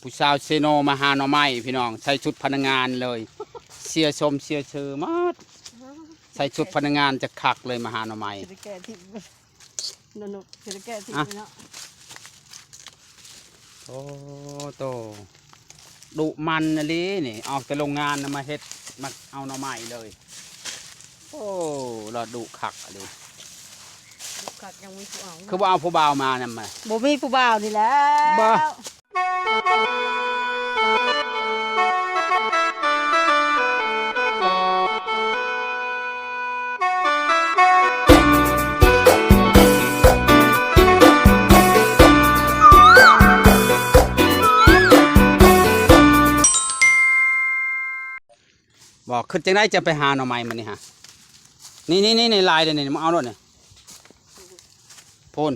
ผู้สาวเซโนมาหาหน่อไม้พี่น้องใส่ชุดพนักงานเลยเสียชมเสียเชอมากใส่ชุดพนักงานจะคักเลยมาหาหน่อไม้จะแก่ทิพย์นุกจะแก่ทิพย์เนาะโอ้โตดุมันนะลินี่ออกจากโรงงานมาเฮ็ดมาเอาหน่อไม้เลยโอ้เราดุคักอะไรกัดยังมีผู้เอาคือว่าเอาผู้บ่าวมานั่นมาบ่มีผู้บ่าวนี่แหละบ่บอกขึ้นจังได้จะไปหาหน่อไม้มันนี่ฮะนี่ในลายเดี๋ยวนี้มาเอาด้วยเนี่ยพูน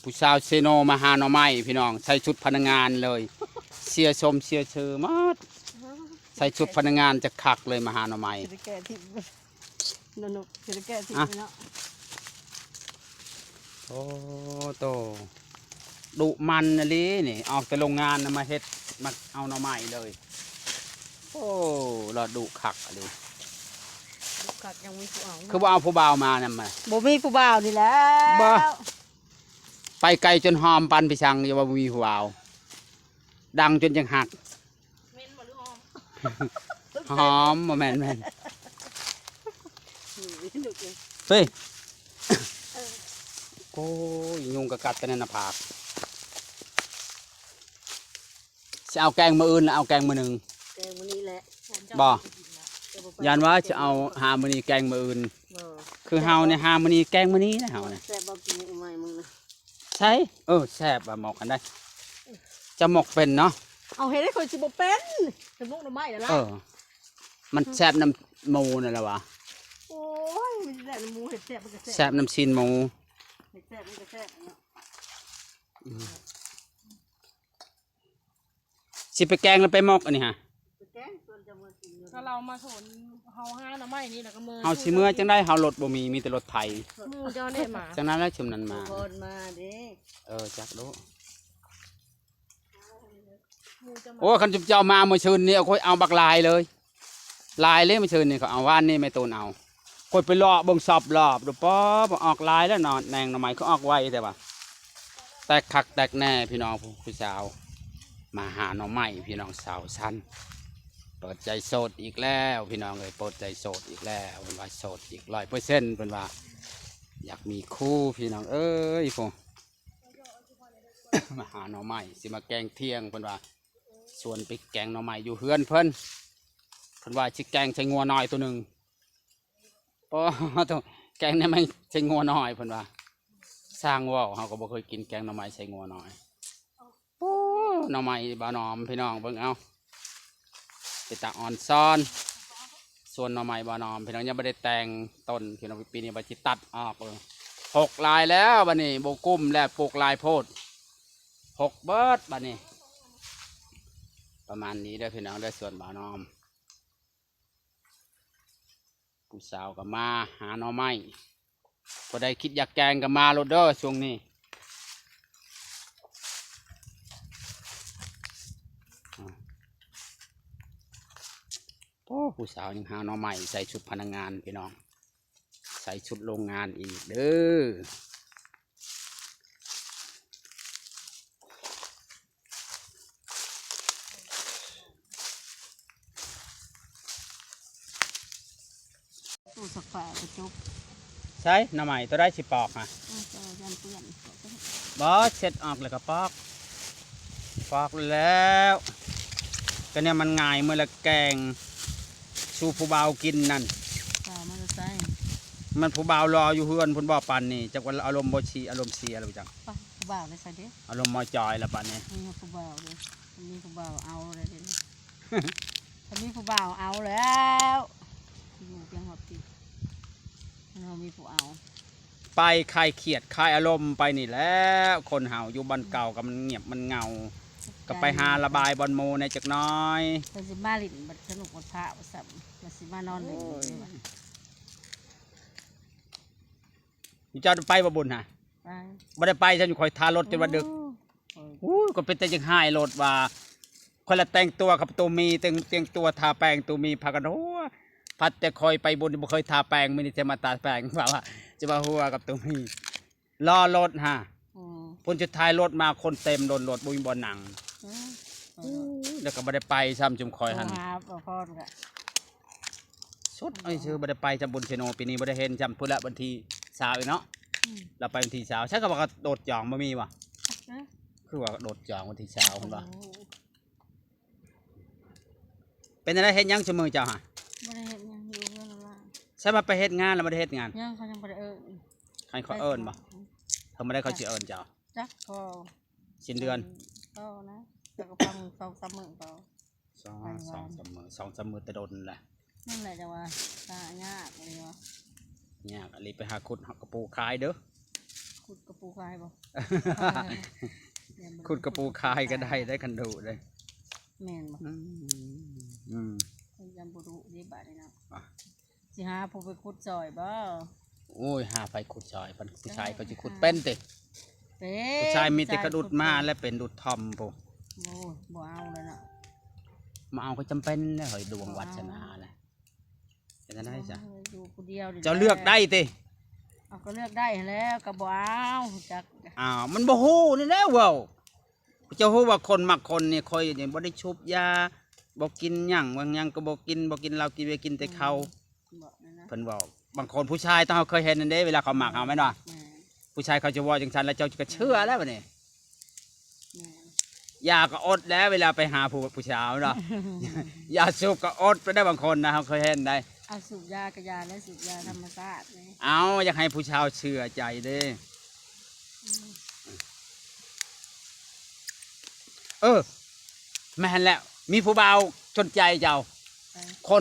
ผู้สาวเซโนมาหาหน่อไม้พี่น้องใส่ชุดพนักงานเลยเสียชมเสียเชอมากใส่ชุดพนักงานจะคักเลยมาหาหน่อไม้จะแก่ทิพย์นุกจะแก่ทิพย์เนาะโอ้โตดุมันนะลินี่ออกจากโรงงานมาเฮ็ดมาเอาหน่อไม้เลยโอ้เราดุคักอะไรกัดยังมีผู้เอาคือว่าเอาผู้บ่าวมานั่นมาบ่มีผู้บ่าวนี่แหละบ่ไปไกลจนหอมปันไปชังอย่าว่ามีผู้บ่าวดังจนยังหักเม้นบ่หรือหอมหอมบ่แม่นเฮ้ยโอ้ยยุงกระกัดแต่ในหน้าผากจะเอาแกงมืออื่นแล้วเอาแกงมือหนึ่งแกงมื้อนี้แหละบ่ยันว่าจะเอาหามื้อนี้แกงมื้ออื่นคือเฮาเนี่ยหามื้อนี้แกงมื้อนี้นะเฮาเนี่ยแซ่บบ่กินใหม่มึงใช่แซ่บว่าหมกกันได้จะหมกเป็นเนาะเอาเฮ็ดให้คนสิบ่เป็นสมุกหน่อไม้ล่ะมันแซ่บน้ำหมูนั่นแหละวะโอ้ยมันแซ่บน้ำหมูเฮ็ดแซ่บมันก็แซ่บแซ่บน้ำชิ้นหมูเฮ็ดแซ่บมันก็แซ่บเนาะสิไปแกงแล้วไปหมกอันนี้ฮะถ้าเรามาสนเฮาหาหน่อไม้นี่แล้วก็มือเฮาสิเมื่อจังได้เฮารถบ่มีแต่รถไถมือเจ้าได้มาจังนั้นแล้วชุมนั้นมาคนมาเด้จักดูโอ้คันจุ๊บเจ้ามาเมื่อคืนนี้ค่อยเอาบักลายเลยลายเลยเมื่อคืนนี่เขาเอาว่านนี่ไม่ตูนเอาค่อยไปรอเบิ่งสอบรอบดูป๊อบออกลายแล้วนอนแนงหน่อไม้เขาออกไวแต่ว่าแตกคักแตกแน่พี่น้องผู้สาวมาหาหน่อไม้พี่น้องสาวสั้นเปิดใจโสดอีกแล้วพี่น้องเลยเปิดใจโสดอีกแล้วเป็นว่าโสดอีก100%เป็นว่าอยากมีคู่พี่น้องเอ้ยพวก มาหาหน่อไม้สิมาแกงเที่ยงเป็นว่าส่วนไปแกงหน่อไม้อยู่เฮือนเพิ่นว่าชิแกงใช้งัวน้อยตัวหนึ่งเพราะตัวแกงนี่ไม่ใช้งัวน้อยเพิ่นว่าสร้างว่าวเขาก็บ่เคยกินแกงหน่อไม้ใช้งัวน้อยโอ้หน่อไม้บานอมพี่น้องเบิ่งเอาเป็นตาอ่อนซ้อนส่วนหน่อไม้บานอมพี่น้องยังไม่ได้แต่งต้นพี่น้องปีนี้บัดจิตัดออกเลย6 ลายแล้วบัดนี้โบกุ้มแล้วปลูกลายโพด6 เบิร์ดบัดนี้ประมาณนี้ได้พี่น้องได้ส่วนบานอมผู้สาวกับมาหาหน่อไม้พอได้คิดอยากแกงกับมาโรดเดอร์ช่วงนี้ผู้สาวยังหาหน่อไม้ใส่ชุดพนักงานพี่น้องใส่ชุดโรงงานอีกเด้อตู้สักฝาไปจุบใช่หน่อไม้ตัวได้สิปอกอ่ะบอสเสร็จออกเลยก็ปอกแล้วก็เนี่ยมันง่ายเมื่อละแกงสู้ผู้บ่าวกินนั่นมันผู้บ่าวรออยู่เฮือนพุ่นบ่ปันนี่จากวันอารมณ์บ่ชีอารมณ์เสียอะไรจังผู้บ่าวเลยใส่เด้อารมณ์มาจอยละปันนี่มีผู้บ่าวเลยมีผู้บ่าวเอาเลยเด้มีผู้บ่าวเอาแล้วอยู่เพียงหอบตีเรามีผู้เอาไปคลายเขียดคลายอารมณ์ไปนี่แล้วคนเห่าอยู่บ้านเก่ากับมันเงียบมันเงาก็ไปหาระบายบอลโมในจักน้อยเป็นสิมาลินบัดสนุกบัดพระบัดสับบัดสิมานอนเลยมีเจ้าไปบ่บุญฮะบ่ได้ไปฉันอยู่คอยทารถจนวันดึก อู้ก็เป็นแต่ยังหายโลดว่าคนละแต่งตัวกับตัวมีแต่งตัวทาแป้งตัวมีพากันหัวพัดแต่คอยไปบนบ่เคยทาแป้งมื้อนี้จะมาทาแป้งว่าจะมาหัวกับตัวมีรอรถฮะคนจะทายรถมาคนเต็มโดนรถบุญบ่หนังแล้วก็บ่ได้ไปซ้ำจุมคอยหันสุดไอ้ชื่อบ่ได้ไปจำบุญเชโนปีนี้บ่ได้เห็นจำพุ่นละวันที่20อีกเนาะเราไปวันที่20ใช่ก็ว่าโดดจองบ่มีว่ะคือว่าโดดจองวันที่20พุ่นว่าเป็นอะไรเฮ็ดยังชั่วโมงเจ้าฮะบ่ได้เฮ็ดหยังอยู่เงินล่ะใช่มาไปเฮ็ดงานแล้วบ่ได้เฮ็ดงานยังเขายังบ่ได้ใครเขาเอิ้นบ่เพิ่นบ่ได้เขาสิเอิ้นเจ้าจักพอสิ้นเดือนก็นะแล้วก็ฟัง2-3มื้อก็2-3 มื้อแต่โดนแหละนั่นแหละจังว่าตายากเลยว่ะยากอะไรไปหาขุดกระปูคายเด้อขุดกระปูคายบ่ ขุดกระปูคายก็ได้คันดูเลยแม่นบ่ยังบ่รู้ดีบาดนี่เนาะสิหาผู้ไปขุดซอยบ่โอ้ยหาไปขุดซอยผู้ชายเขาสิขุดเป็นติผู้ชายมีแต่กระดุดมาและเป็นดุดทอมปุ๊โอ้บ่เอาเลยเนาะมาเอาก็จำเป็นแล้วเฮ้ยดวงวัฒนาแหละจะได้จ้ะอยู่ผู้เดียวเจ้าเลือกได้ติเอาก็เลือกได้แล้วก็บ่เอาจักมันบ่ฮู้นี่แหละเว้าเจ้าฮู้ว่าคนมักคนนี่คอยอย่างบ่ได้ชุบยาบ่กินหยังบางหยังก็บ่กินเหล้ากินเบียร์กินแต่ข้าวเพิ่นเว้าบางคนผู้ชายต้องเคยเห็นนั่นเด้เวลาเขามักเอาแม่นบ่ผู้ชายเขาจะว่าจังซั่นแล้วเจ้าก็เชื่อแล้วบัดนี้ยาก็อดแล้วเวลาไปหาผู้สาวเนาะยาสูบก็อดไปได้บางคนนะเขาเคยเห็นได้เอาสูบยากระยาและสูบยาธรรมชาติเลยเอาอยากให้ผู้ชายเชื่อใจเด้แม่นแล้วมีผู้บ่าวสนใจเจ้าค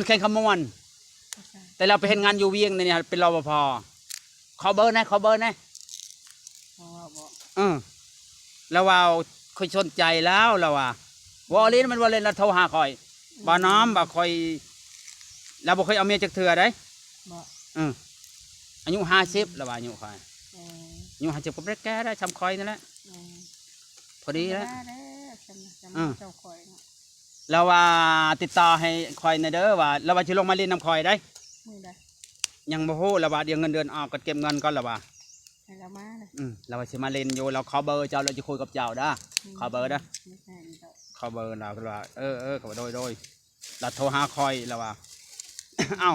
นแข่งขมวนแต่เราไปเห็นงานอยู่เวียงเนี่ยเป็นรปภขอเบอร์นะเราว่าเคยสนใจแล้วเราว่าวอลเลนมันวอลเลนเราโทรหาคอยบ่น้อมบ่คอยเราบ่เคยเอาเมียจักเถื่อได้อายุ50แล้วว่าอายุคอยอายุ50ก็บ่ได้แก่ได้ทำคอยนั่นแหละพอดีแล้วเราว่าติดต่อให้คอยในเด้อว่าเราว่าสิลงมาเล่นน้ำคอยได้ยังบ่ฮู้เราว่าเดี๋ยวเงินเดือนออกก็เก็บเงินก่อนเราว่าเรามาเลยเราว่าสิมาเล่นอยู่เราขอเบอร์เจ้าเราจะคุยกับเจ้าเด้อขอเบอร์เด้อขอเบอร์เราก็ว่าก็โดยเราโทรหาคอยเราว่าเอ้า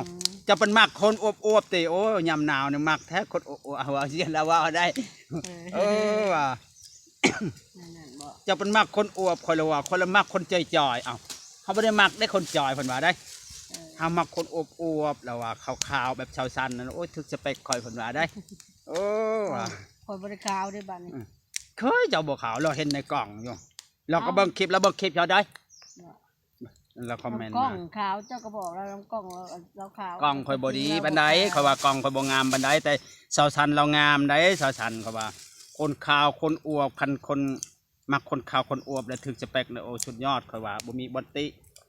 จะเป็นมักคนอวบติโอ้ยามหนาวเนี่ยมักแท้คนเอาเสียแล้วว่าได้ว่ะจะเป็นมักคนอวบคอยละว่าคนละมักคนใจจ่อยเอ้าเขาไม่ได้มักได้คนจ่อยเพิ่นว่าได้เขามักคนอวบแล้วว่าขาวๆแบบชาวซันนั่นโอ้ยถึกสเปคคอยเพิ่นว่าได้ว่ะคนบริขาวได้บ้านนี้เคยเจ้าบ่ขาวเราเห็นในกล่องอยู่เราก็เบิ่งคลิปแล้วเบิ่งคลิปเขาได้เราคอมเมนต์กล้องขาวเจ้าก็บอกเรากล้องเราขาวกล้องคอยบดีบันไดเขาว่ากล้องคอยบ่งามบันไดแต่สาวสันเรางามได้สาวสันเขาว่าคนขาวคนอวบคนมักคนขาวคนอวบแล้วถึงสเปคเนี่ยโอ้สุดยอดเขาว่าบ่มีบ่ติ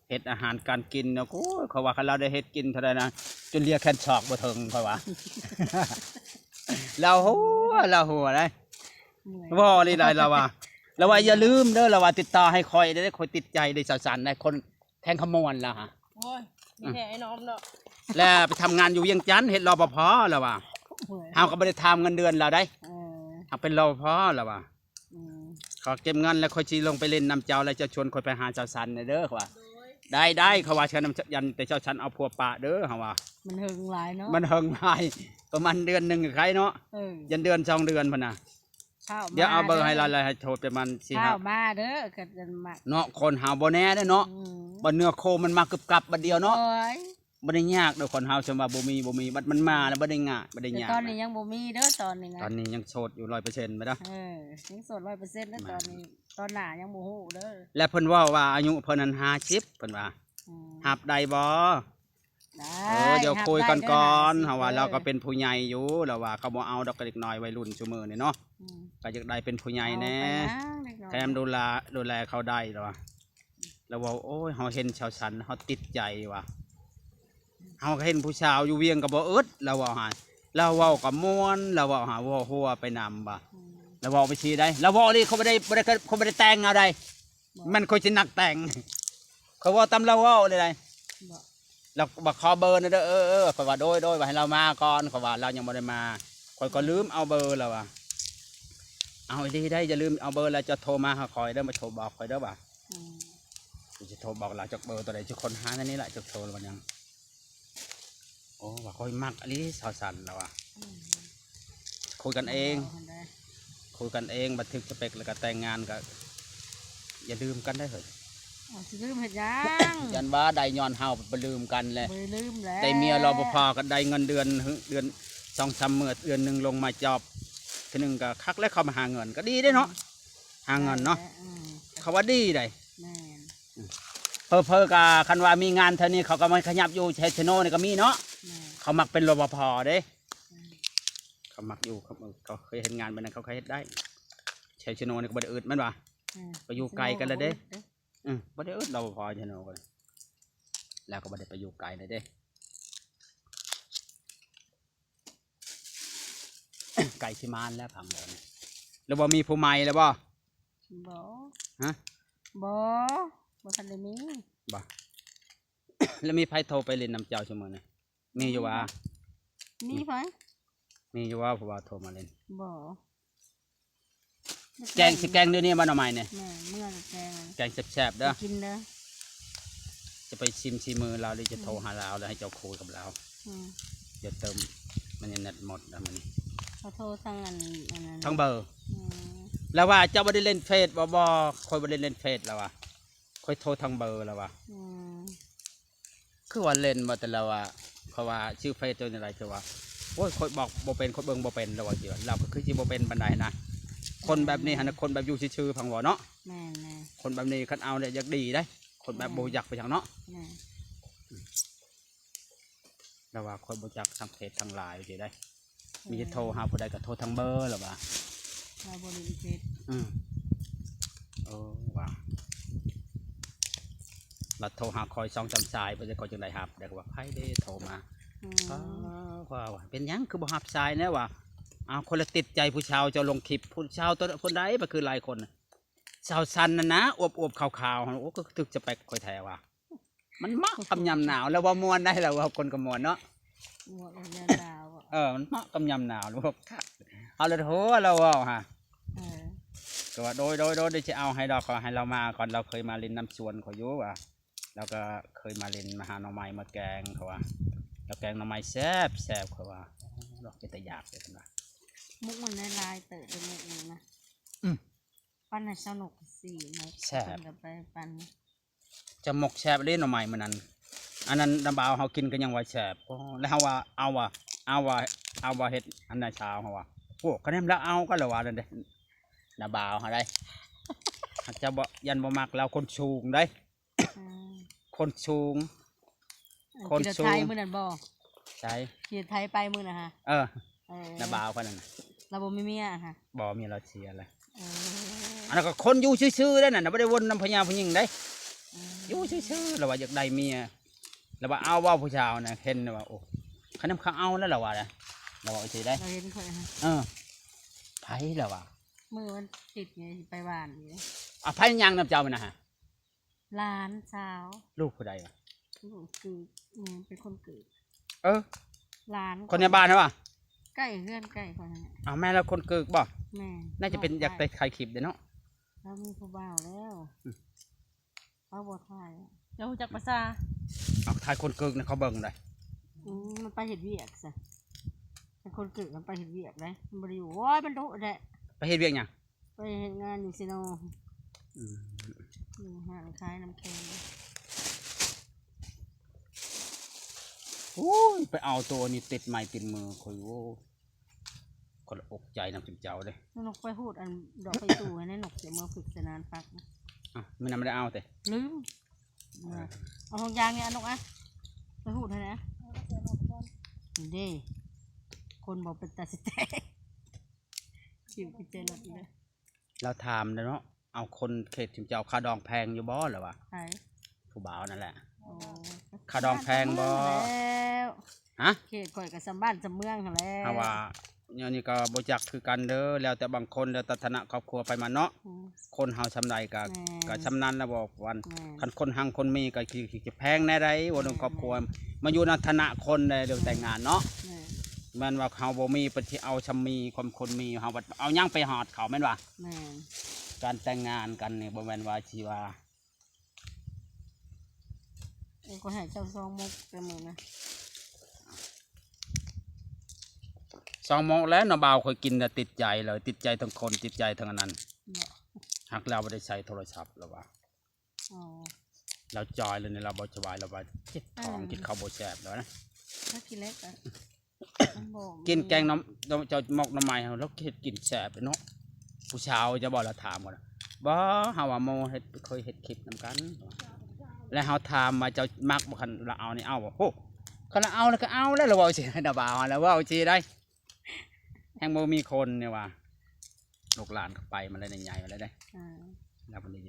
เฮ็ดอาหารการกินเนาะโอ้เขาว่าคันเราได้เฮ็ดกินเท่าใดนะจนเรียกแค่ชอกบ่ถึงเขาว่าเราหัวได้บ่เลยได้เราว่าอย่าลืมเด้อเราว่าติดต่อให้คอยได้คอยติดใจได้สาวสันได้คนแทงขมวนแล้วฮะโอ้ยมีแต่ไอ้น้อมเนาะแล้วไปทำงานอยู่เวียงจันทน์เฮ็ดรปภแล้วว่าเฮาก็บ่ได้ทำเงินเดือนเราได้เฮาเป็นรปภแล้วว่าขอเก็บเงินแล้วค่อยสิลงไปเล่นน้ำเจ้าแล้วจะชวนค่อยไปหาเจ้าสันเด้อเขาว่าได้เขาว่าเชิญน้ำยันแต่เจ้าสันเอาผัวปะเด้อเขาว่ามันหึงหลายเนาะมันหึงหลายประมาณเดือนนึงใครเนาะยันเดือน2เดือนพุ่นน่ะเดี๋ยวเอาเบอร์ให้เราเลยให้โทรประมาณ4-5ข้าวมาเด้อกันมาเนาะคนหาบ่แน่ได้เนาะบ่เนื้อโคมันมากึบบัดเดียวเนาะบ่ได้ยากเด้อคนเฮาจะว่าบ่มีบัดมันมาแล้วบ่ได้ง่ายบ่ได้ยากตอนนี้ยังบ่มีเด้อตอนนี้นะตอนนี้ยังโสดอยู่ 100% บ่เด้อยังโสด 100% เด้อตอนนี้ตอนหน้ายังบ่ฮู้เด้อและเพิ่นเว้าว่าอายุเพิ่นนั้น50เพิ่นว่ารับได้บ่เดี๋ยวคุยกันก่อนเฮาว่าเราก็เป็นผู้ใหญ่อยู่แล้วว่าเขาบ่เอาดอกเด็กน้อยวัยรุ่นซุมื้อนี่เนาะก็อยากได้เป็นผู้ใหญ่แน่แถมดูแลเขาได้แล้วว่าโอ้ยเฮาเห็นชาวสันเฮาติดใจว่ะเฮาเห็นผู้สาวอยู่เวียงก็บ่อึดแล้วว่าหาเราเว้าก็ม่วนแล้วว่าหาหัวไปนำบ่ แล้วบอกไปชีได้แล้วบอกนี่เขาไม่ได้แต่งเอาได้มันคอยจะหนักแต่งเขาว่าตำเราว่าเลยได บอก เราบอกขอเบอร์นะเด้อคอยว่าโดยว่าให้เรามาก่อนคอยว่าเรายังไม่ได้มาคอยก็ลืมเอาเบอร์แล้วว่ะเอาดีได้อย่าลืมเอาเบอร์แล้วจะโทรมาหาคอยเด้อมาโทรบอกคอยเด้อว่ะ อืม จะโทรบอกเราจากเบอร์ตัวใดจะคนหาในนี้แหละจะโทรวันยังโอ้ว่าคอยมักอันนี้สาวสันแล้วว่ะ อืม คุยกันเอง าได้ คุยกันเองบันทึกสเปกแล้วก็แต่งงานก็อย่าลืมกันได้เหรอ เอาสิลืมเห็ดยัง ยันว่าได้ย้อนเฮาไปลืมกันเลย ไม่ลืมแล้ว ได้เมียรปภก็ได้เงินเดือน2-3 มื้อเดือนหนึ่งลงมาจอบทีหนึ่งก็คักแล้วเขามาหาเงินก็ดีได้เนาะหาเงินเนาะ อืม เขาว่าดีได้ แม่น เพอๆกะคันว่ามีงานเท่านี้เขาก็มาขยับอยู่เชชโนนี่ก็มีเนาะ แม่น เขามักเป็นรปภเด้ อืม เขามักอยู่เขาเคยเห็นงานแบบนั้นเขาเคยเห็นได้เชชโนนี่ก็บ่ได้อึดแมันว่ะ อืม ไปอยู่ไกลกันแล้วเด้ บ่ได้อึดรปภเชชโนกันแล้วก็บ่ได้ไปอยู่ไกลเลยเด้ ไก่ชิมานแล้วพังเลยแล้วบ่มีผู้ใหม่แล้วบ่ บ่ ฮะ บ่บ่ทันได้มี บ่ แล้วมีไผโทรไปเล่นน้ำเจ้าชั่วโมงนี่มีอยู่ว่า มีไผ มีอยู่ว่าเพราะว่าโทรมาเล่น บ่ แกงสิแกงเดี๋ยวนี้มาหน่อไม้เนี่ย แม่เมื่อแกง แกงแซ่บๆเด้อ กินเด้อ จะไปชิมชีมือเราหรือจะโทรหาเราแล้วให้เจ้าคุยกับเรา อืม เดี๋ยวเติมมันยังเน็ตหมดแล้วมันนี่ เขาโทรทางอันนั้น ทั้งเบอร์ อืม แล้วว่าเจ้าไม่ได้เล่นเฟซบ่คอยไม่ได้เล่นเฟซแล้วว่ะคอยโทรทางเบอร์แล้วว่ะ อืม คือว่าเล่นมาแต่ละว่าเพราะว่าชื่อเฟซตัวนี้อะไรคือว่าโอ้ยคอยบอกบ่เป็นคอยเบิ่งบ่เป็นแล้วว่าเดี๋ยวเราก็คือสิบ่เป็นปานใดนะคนแบบนี้ฮะนะคนแบบอยู่ชื่อๆพังบ่เนาะ แม่นแม่ คนแบบนี้คันเอาเนี่ยอยากดีได้ คนแบบบ่อยากไปทางเนาะ แม่ แล้วว่าคนบ่จักทางเฟซทางไลน์สิได้ มีจะโทรหาผู้ใดก็โทรทางเบอร์หรอวะ เราบริเวณ อืมโอ้ว่าเราโทรหาคอย2-3 สายไปจะคอยจังไดครับเดี๋ยวก็ว่าไผได้โทรมา อืม ว่าเป็นหยังคือบ่รับสายแน่ว่าอ้าวคนละติดใจผู้ชาวเจะลงคลิปผู้ชาวตัวคนใดก็คือหลายคนน่ะสาวสันน่ะนะอวบๆขาวๆโอ้ก็ถึกจะไปคอยแท้ว่ามันเหมาะกับยามหนาวแล้วว่ามวนได้แล้วว่าคนก็มวนเนาะ หมดแล้วดาวอ่ะ มันเหมาะกับยามหนาวแล้วว่าเอาเลยโหเราเอาฮะ เออ ก็ว่าโดยได้จะเอาให้ดอกขอให้เรามาก่อนเราเคยมาเล่นน้ำสวนเขาอยู่ว่ะแล้วก็เคยมาเล่นมาหาหน่อไม้มาแกงเขาว่าแล้วแกงหน่อไม้แซ่บเขาว่าดอกเป็นตะยากเลยนะ มุกมันได้ลายเติร์ดเป็นมุกนึงนะ อืม ปั้นให้สนุกสี่มุก แซ่บ เพิ่นกับไปปั้น จะหมกแซ่บเล่นหน่อไม้มันนั้นอันนั้นน้ำบ่าวเขากินก็ยังว่าแซ่บโอ้แล้วเขาว่าเอาว่าเฮ็ดอันนั้นเช้าเขาว่าโอ้คะแนนแล้วเอาก็เลยว่านั่นเด้น้ำบ่าวเขาได้หากจะบ่ยันบ่มักเราคนสูงได้ อืม คนสูง อั คน กีฬา สูง ไทยมือนั่นบ่ ใช่ กีฬาไทยไปมือนะฮะ เออ เออ น้ำบ่าวเขานั่นน่ะ เราบ่มีเมียฮะ บ่มีเราเชียร์เลย เออ อันนั้นก็คนอยู่ซื่อๆได้น่ะไม่ได้วนน้ำพญาพญิงได้ อืม อยู่ซื่อๆแล้วว่าอยากได้เมียแล้วว่าเอาว่าผู้ชายน่ะเห็นว่าโอ้ขนมเขาเอาแล้วเหรอวะเนี่ยเราบอกสิได้ เราเห็นเคยฮะ ไผแล้ววะ มือมันติดไงสิไปบ้านอยู่ ไผยังน้ำเจ้ามันนะฮะ หลานสาว ลูกผู้ใดวะ ลูกคือเนี่ยเป็นคนเกิด เออ หลาน คนในบ้านนะวะ ใกล้เพื่อนใกล้คนนั้น เอาแม่แล้วคนเกิดบ่ แม่ น่าจะเป็นอยากไปถ่ายคลิปเด้อเนาะ เรามีผู้บ่าวแล้ว อืม เขาบ่ถ่ายอะเจ้าจักภาษา เอาถ่ายคนเกิดนะเขาเบิ่งได้ มันไปเห็ดเวียกซะเป็นคนเกิดมันไปเห็ดเวียกเลยมันบริอยู่โอ้ยมันดุแหละ ไปเฮ็ดเวียกหยัง ไปเห็ดงานอยู่ซิโน อืม อยู่ห้างขายน้ำแข็ง โอ้ยไปเอาตัวนี้ติดไม้ติดมือคอยโอ้คนละอกใจน้ำจิ้มเจ้าเลย นกไปพูดอันดอกไปตู่ให้ในนกเดี๋ยวมาฝึกสนานฟักนะ ไม่น่าไม่ได้เอาแต่ ลืมเอาทองยางเนี่ยอันนกอ่ะไปพูดให้นะนี่เด้คนบอกเป็นตาสิแตกคิวกิเจรถเลย เราถามเลยเนาะเอาคนเขตจิ้มเจ้าค่าดองแพงอยู่บ่เหรอวะ ใช่ ผู้บ่าวนั่นแหละ โอ้ ค่าดองแพงบ่ แล้ว ฮะ เขตก่อยกับสำบ้านสำเมืองหั่นแหล้ว เอาว่า เนี่ยนี่ก็บ่จักคือกันเด้อแล้วแต่บางคนแล้วแต่ฐานะครอบครัวไปมาเนาะ อืม คนเฮาชำใดก็ แม่น ก็ชำนาญแล้วบอกวัน แม่น คันคนหังคนมีก็สิแพงแน่ใดบ่ต้องครอบครัวมาอยู่ในฐานะคนได้เดี๋ยวแต่งงานเนาะ แม่น แม่นว่าเฮาบ่มีปฏิเอาชำมีความคนมีเฮาว่าเอาหยังไปหอดเขาแม่นว่า แม่น การแต่งงานกันนี่บ่แม่นว่าสิว่า ก็ให้เจ้าซองมุกไปมือนะ 2 โมงแล้วน้าบ่าวเคยกินแล้วติดใจเลยติดใจทั้งคนติดใจทั้งอันนั้น เนาะ หักเราบ่ได้ใช้โทรศัพท์แล้วว่า อ๋อ เราจอยเลยนี่เราบ่สบายเราว่าเจ็บท้องกินข้าวบ่แซ่บแล้วนะ ถ้ากินเล็กอะมันบ่ กินแกงน้ำจะหมกน้ำไม้เราเฮ็ดกินแซ่บเนาะผู้ชาวจะบอกเราถามก่อนบ่เฮาว่าโมเฮ็ดเคยเฮ็ดคลิปนำกัน แล้วเฮาถามมาเจ้ามักบ่คันเราเอานี่เอาบ่โหคันเราเอาแล้วก็เอาแล้วเราเว้าสิให้ดาบ่าวแล้วเว้าสิได้แฮงบ่มีคนเนี่ยว่าลูกหลานก็ไปมันเลยใหญ่ๆมาแล้วได้ อ่า แล้วมันได้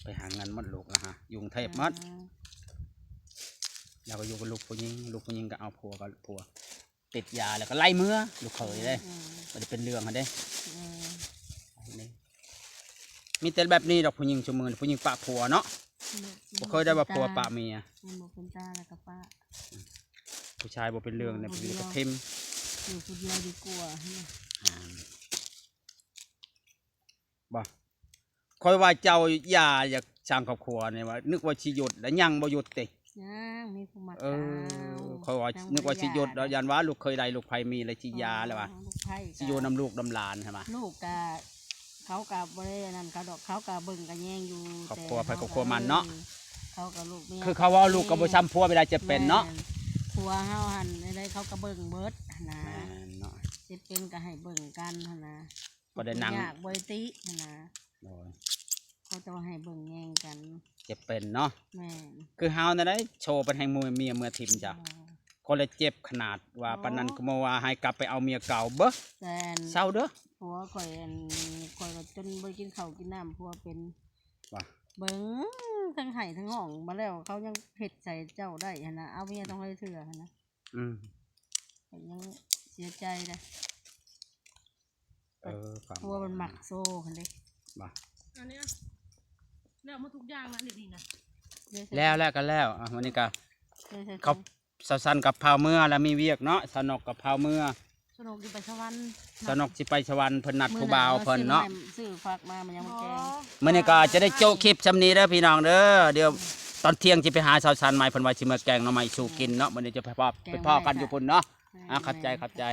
ไปหาเงินหมดลูกนะฮะอยู่กรุงเทพหมด แล้วก็อยู่กับลูกผู้หญิงก็เอาผัวก็ผัวติดยาแล้วก็ไล่เมื่อลูกเขยเลยมันจะเป็นเรื่องเขาเด้นี่มีแต่แบบนี้ดอกผู้หญิงชั่วมือผู้หญิงปะผัวเนาะบ่เคยได้ว่าผัวปะเมีย มันบ่เป็นตาแล้วก็ป้า ผู้ชายบ่เป็นเรื่องเนี่ยผู้หญิงก็ทิม อยู่คนเดียวดีกว่า บ่คอยว่าเจ้าอย่าอยากสร้างครอบครัวเนี่ยว่านึกว่าสิหยุดแล้วยังบ่หยุดติ ยังมีผู้มา เออคอยว่านึกว่าสิหยุดแล้วยันว่าลูกเคยได้ลูกไผมีแล้วสิยาแล้วว่า ลูกไผ่ สิอยู่นำลูกนำหลานใช่มั้ย ลูกกะเขากับ่ได้นั่นเขาดอกเขากะเบิ่งกะแยงอยู่ ครอบครัวไผครอบครัวมันเนาะ เขากับลูกเมีย คือเขาว่าลูกก็บ่ซ้ำผัวเวลาจะเป็นเนาะ แม่ผัวเฮาหันอะไรเขากะเบิ่งเบิดหั่นนะ แม่นเนาะ สิเป็นก็ให้เบิ่งกันหั่นนะ บ่ได้นั่ง อยากบ่ได้ติหั่นนะ โอ้ย เขาจะให้เบิ่งแยงกัน จะเป็นเนาะ แม่น คือเฮานั่นได้โชว์เป็นแห่งมือเมียเมื่อทิมจ้ะ อ๋อ คนละเจ็บขนาดว่าปานนั้นก็มาว่าให้กลับไปเอาเมียเก่าเบ้อ แต่ เศร้าเด้อ ผัวข่อยข่อยก็จนบ่ได้กินข้าวกินน้ำผัวเป็น ว่า เบิ่งทั้งไห้ทั้งห้องมาแล้วเขายังเฮ็ดใส่เจ้าได้หั่นนะเอาเมียต้องให้เถื่อหั่นนะ อืม ข้อยยังเสียใจนะ ฟัง ผัวมันหมักโซ่หั่นเด้ ว่า อันเนี้ยแล้วมาทุกอย่างนะนี่นะ แล้วก็แล้วอ่ะวันนี้ก็ เขา เขาสาวสันกับพาวเมื่อแล้วมีเวียกเนาะสนกกับพาวเมื่อ สนุกอยู่ไปสวรรค์ สนกสิไปสวรรค์เพิ่นนัดผู้บ่าวเพิ่นเนาะ ซื้อฝากมามันยังบ่แกง มื้อนี้ก็จะได้โจคลิปซำนี้เด้อพี่น้องเด้อเดี๋ยวตอนเที่ยงสิไปหาสาวสันใหม่เพิ่นว่าสิมาแกงหน่อไม้สู่กินเนาะมื้อนี้จะไปพ่อกันอยู่พุ่นเนาะ ขับใจ